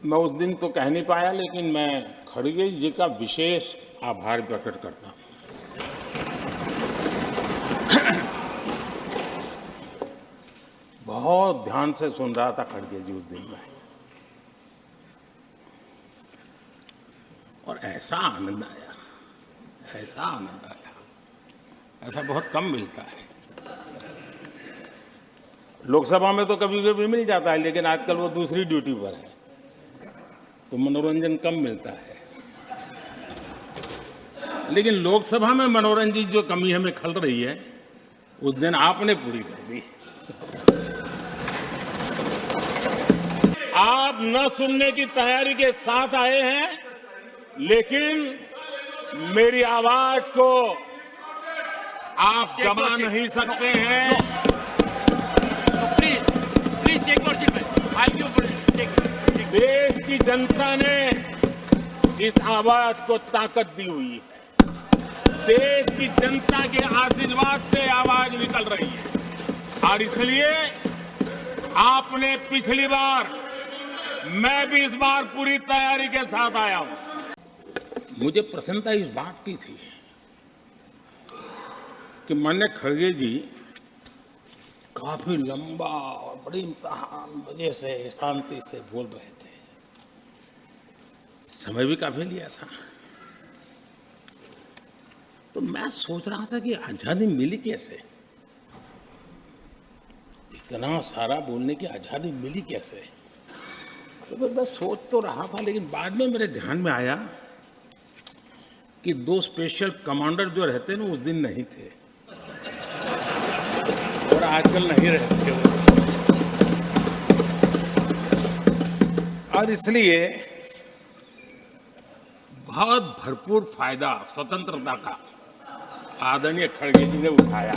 मैं उस दिन तो कह नहीं पाया, लेकिन मैं खड़गे जी का विशेष आभार प्रकट करता हूं। बहुत ध्यान से सुन रहा था खड़गे जी उस दिन में, और ऐसा आनंद आया, ऐसा आनंद आया, ऐसा बहुत कम मिलता है। लोकसभा में तो कभी कभी मिल जाता है, लेकिन आजकल वो दूसरी ड्यूटी पर है, तो मनोरंजन कम मिलता है। लेकिन लोकसभा में मनोरंजन जो कमी हमें खल रही है, उस दिन आपने पूरी कर दी। आप न सुनने की तैयारी के साथ आए हैं, लेकिन मेरी आवाज को आप दबा नहीं सकते हैं। देश की जनता ने इस आवाज को ताकत दी हुई है। देश की जनता के आशीर्वाद से आवाज निकल रही है, और इसलिए आपने पिछली बार, मैं भी इस बार पूरी तैयारी के साथ आया हूं। मुझे प्रसन्नता इस बात की थी कि माननीय खड़गे जी काफी लंबा और बड़ी इम्तिहान वजह से शांति से बोल रहे थे। समय भी काफी लिया था, तो मैं सोच रहा था कि आजादी मिली कैसे, इतना सारा बोलने की आजादी मिली कैसे। तो मैं सोच तो रहा था, लेकिन बाद में मेरे ध्यान में आया कि दो स्पेशल कमांडर जो रहते हैं ना, उस दिन नहीं थे, और आजकल नहीं रहते वो। और इसलिए बहुत भरपूर फायदा स्वतंत्रता का आदरणीय खड़गे जी ने उठाया।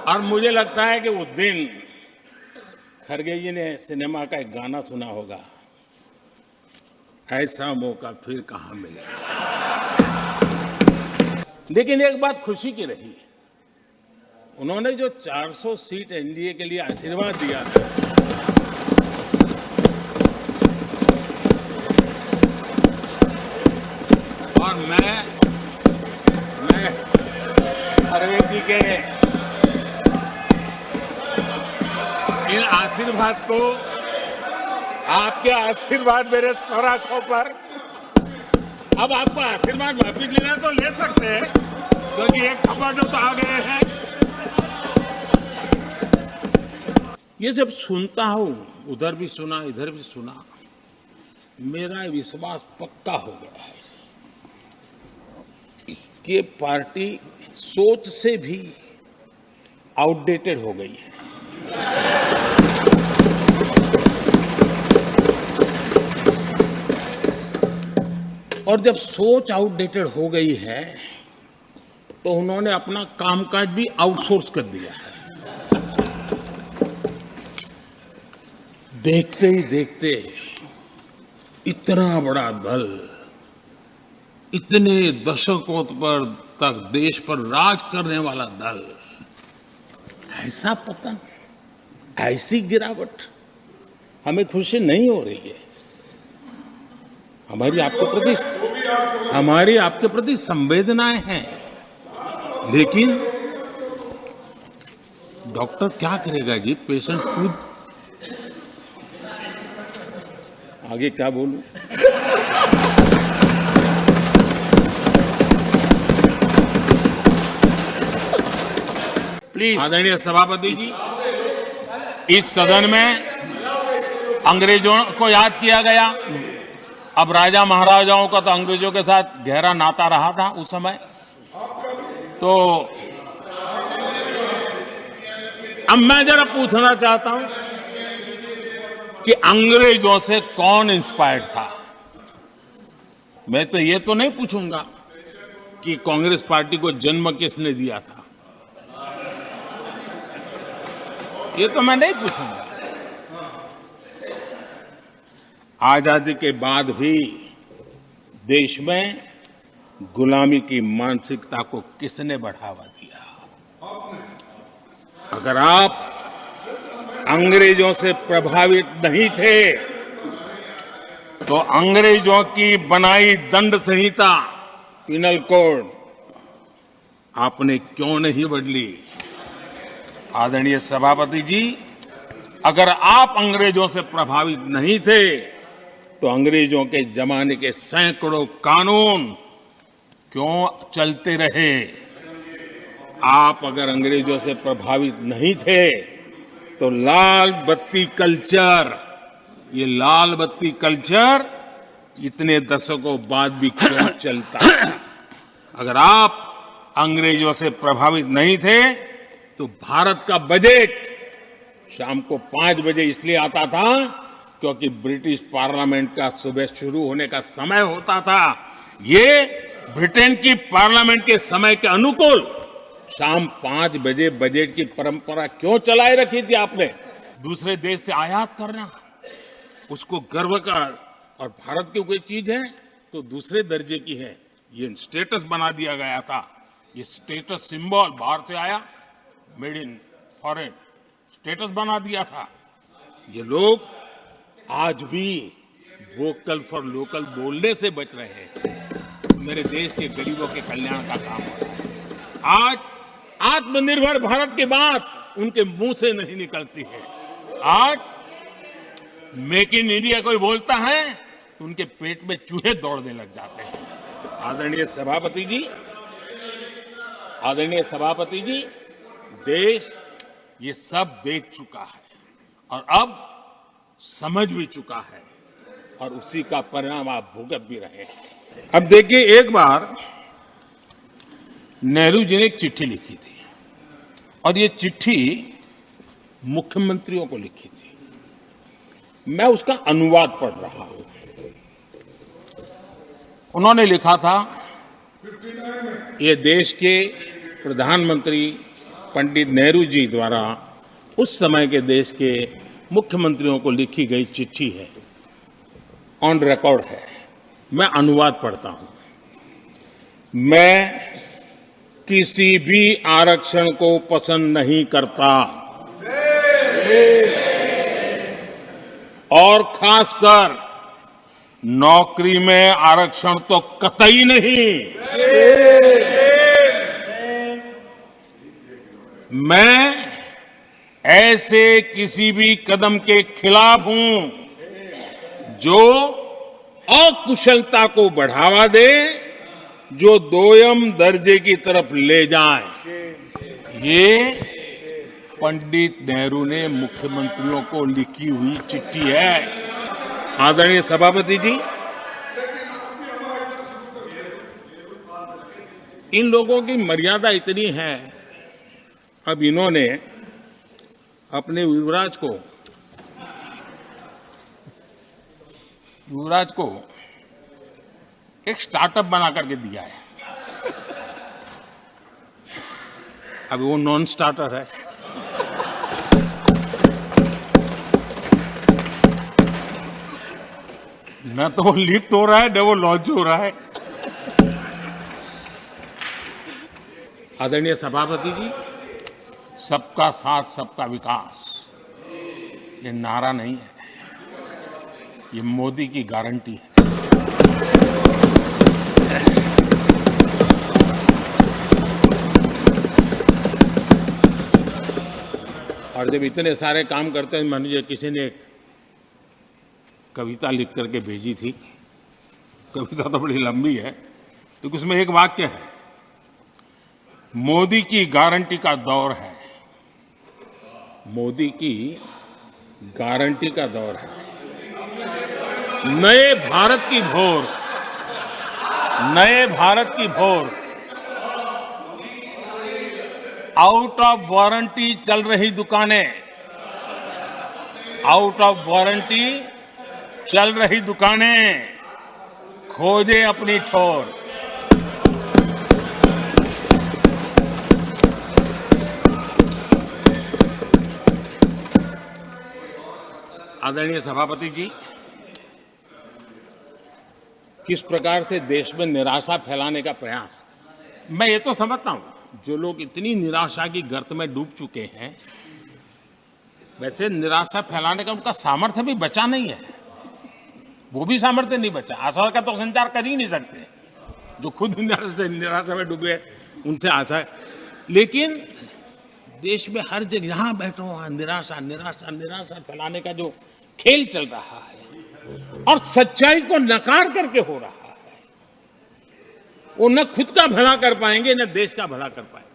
और मुझे लगता है कि उस दिन खड़गे जी ने सिनेमा का एक गाना सुना होगा, ऐसा मौका फिर कहां मिलेगा। लेकिन एक बात खुशी की रही, उन्होंने जो 400 सीट एनडीए के लिए आशीर्वाद दिया था, और मैं खड़गे जी के इन आशीर्वाद को, आपके आशीर्वाद मेरे सर आंखों पर, अब आपको आशीर्वाद वापिस लेना तो ले सकते हैं, क्योंकि एक खबर तो आ गए हैं। ये जब सुनता हूं, उधर भी सुना इधर भी सुना, मेरा विश्वास पक्का हो गया है कि ये पार्टी सोच से भी आउटडेटेड हो गई है। और जब सोच आउटडेटेड हो गई है, तो उन्होंने अपना कामकाज भी आउटसोर्स कर दिया है। देखते ही देखते इतना बड़ा दल, इतने दशकों पर तक देश पर राज करने वाला दल, ऐसा पतन, ऐसी गिरावट, हमें खुशी नहीं हो रही है। हमारी आपके प्रति संवेदनाएं हैं, लेकिन डॉक्टर क्या करेगा जी, पेशेंट खुद। आगे क्या बोलूं? प्लीज। आदरणीय सभापति जी, इस सदन में अंग्रेजों को याद किया गया। अब राजा महाराजाओं का तो अंग्रेजों के साथ गहरा नाता रहा था उस समय, तो अब मैं जरा पूछना चाहता हूं कि अंग्रेजों से कौन इंस्पायर्ड था। मैं तो ये तो नहीं पूछूंगा कि कांग्रेस पार्टी को जन्म किसने दिया था, ये तो मैं नहीं पूछूंगा। आजादी के बाद भी देश में गुलामी की मानसिकता को किसने बढ़ावा दिया? अगर आप अंग्रेजों से प्रभावित नहीं थे तो अंग्रेजों की बनाई दंड संहिता, पिनल कोड, आपने क्यों नहीं बदली? आदरणीय सभापति जी, अगर आप अंग्रेजों से प्रभावित नहीं थे तो अंग्रेजों के जमाने के सैकड़ों कानून क्यों चलते रहे? आप अगर अंग्रेजों से प्रभावित नहीं थे तो लाल बत्ती कल्चर, ये लाल बत्ती कल्चर इतने दशकों बाद भी क्यों चलता है? अगर आप अंग्रेजों से प्रभावित नहीं थे तो भारत का बजट शाम को 5 बजे इसलिए आता था क्योंकि ब्रिटिश पार्लियामेंट का सुबह शुरू होने का समय होता था। ये ब्रिटेन की पार्लियामेंट के समय के अनुकूल शाम 5 बजे बजट की परंपरा क्यों चलाए रखी थी आपने? दूसरे देश से आयात करना, उसको गर्व का, और भारत की कोई चीज है तो दूसरे दर्जे की है, ये स्टेटस बना दिया गया था। ये स्टेटस सिंबल बाहर से आया, मेड इन फॉरेन, स्टेटस बना दिया था। ये लोग आज भी वोकल फॉर लोकल बोलने से बच रहे हैं। मेरे देश के गरीबों के कल्याण का काम हो रहा है। आज आत्मनिर्भर भारत की बात उनके मुंह से नहीं निकलती है। आज मेक इन इंडिया कोई बोलता है तो उनके पेट में चूहे दौड़ने लग जाते हैं। आदरणीय सभापति जी, देश ये सब देख चुका है और अब समझ भी चुका है और उसी का परिणाम आप भुगत भी रहे हैं। अब देखिए, एक बार नेहरू जी ने एक चिट्ठी लिखी थी और ये चिट्ठी मुख्यमंत्रियों को लिखी थी। मैं उसका अनुवाद पढ़ रहा हूं। उन्होंने लिखा था, ये देश के प्रधानमंत्री पंडित नेहरू जी द्वारा उस समय के देश के मुख्यमंत्रियों को लिखी गई चिट्ठी है, ऑन रिकॉर्ड है। मैं अनुवाद पढ़ता हूं। मैं किसी भी आरक्षण को पसंद नहीं करता और खासकर नौकरी में आरक्षण तो कतई नहीं। मैं ऐसे किसी भी कदम के खिलाफ हूं जो अकुशलता को बढ़ावा दे, जो दोयम दर्जे की तरफ ले जाए। ये पंडित नेहरू ने मुख्यमंत्रियों को लिखी हुई चिट्ठी है। आदरणीय सभापति जी, इन लोगों की मर्यादा इतनी है, अब इन्होंने अपने युवराज को एक स्टार्टअप बना करके दिया है। अब वो नॉन स्टार्टर है। न तो वो लिफ्ट हो रहा है न वो लॉन्च हो रहा है। आदरणीय सभापति जी, सबका साथ सबका विकास ये नारा नहीं है, ये मोदी की गारंटी है। और जब इतने सारे काम करते हैं, मान लीजिए किसी ने एक कविता लिख करके भेजी थी, कविता तो बड़ी लंबी है, तो उसमें एक वाक्य है, मोदी की गारंटी का दौर है। मोदी की गारंटी का दौर है। नए भारत की भोर, नए भारत की भोर। आउट ऑफ वारंटी चल रही दुकानें, आउट ऑफ वारंटी चल रही दुकानें, खोजे अपनी ठोर। आदरणीय सभापति जी, किस प्रकार से देश में निराशा फैलाने का प्रयास। मैं ये तो समझता हूं जो लोग इतनी निराशा की गर्त में डूब चुके हैं, वैसे निराशा फैलाने का उनका सामर्थ्य भी बचा नहीं है, वो भी सामर्थ्य नहीं बचा। आशा का तो संचार कर ही नहीं सकते, जो खुद निराशा में डूबे उनसे आशा है। लेकिन देश में हर जगह जहां बैठो वहां निराशा निराशा निराशा फैलाने का जो खेल चल रहा है और सच्चाई को नकार करके हो रहा है, वो न खुद का भला कर पाएंगे न देश का भला कर पाएंगे।